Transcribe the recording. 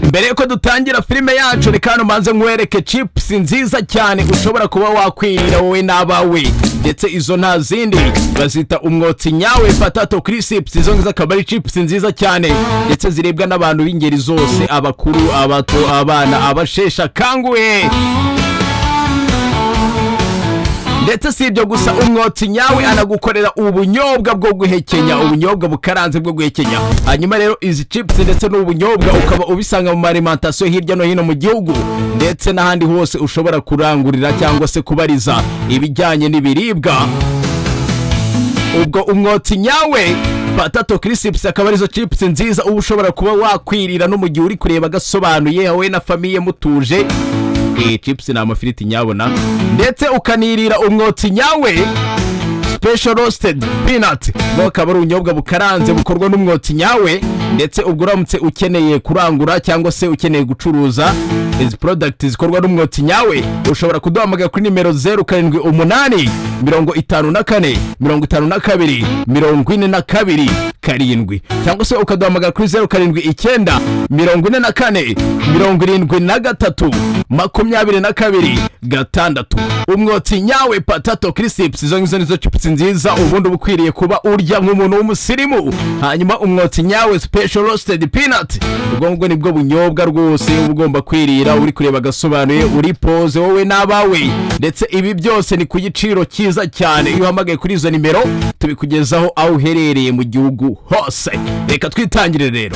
mbere yuko dutangira filime yacu reka hano manze nkwereke chips nziza cyane ushobora kuba wakwirira wowe n'abawe, ndetse izo nta zindi bazita umwotsi nyawe potato crisps. Izo ngizo akaba ari chips nziza cyane ndetse ziribwa n'abantu b'ingeri zose, abakuru, abato, abana, abashesha kanguhe. Ndetse si ibyo gusa, umwotsi nyawe anagukorera ubunyobwa bwo guhekenya, ubunyobwa bukaranze bwo guhekenya. Hanyuma rero izi chips ndetse n'ubunyobwa ukaba ubisanga mu alimentation hirya no hino mu gihugu ndetse n'ahandi hose ushobora kurangurira cyangwa se kubariza ibijyanye n'ibiribwa. Ubwo umwotsi nyawe potato crisps akaba arizo chips nziza uba ushobora kuba wakwirira no mu gihe uri kureba gasobanuye wowe na famiye mutuje. Chips na amafiriti nyabona, ndetse ukanirira umwotsi nyawe special roasted peanut, akaba ari ubunyobwa bukaranze bukorwa n'umwotsi nyawe. Ndetse ubwo uramutse ukeneye kurangura cyangwa se ukeneye gucuruza izi products zikorwa n'umwotsi nyawe, ushobora kuduhamagara kuri nimero 078 54 52 42 7 cyangwa se ukaduhamagara kuri 079 44 73 22 6. Umwotsi nyawe potato crisps, izo ngizo nizo chips nziza ubundi ubukwiriye kuba urya nk'umuntu w'umusirimu. Hanyuma umwotsi nyawe special roasted peanut, ubwo nibwo bunyobwa rwose ugomba kwirira uri kureba gasobanuye, uri pose wowe n'abawe. Ndetse ibi byose ni ku giciro cyiza cyane. Iyo uhamagaye kuri izo nimero tubikugezaho aho uherereye mu gihugu hose. Reka twitangire rero.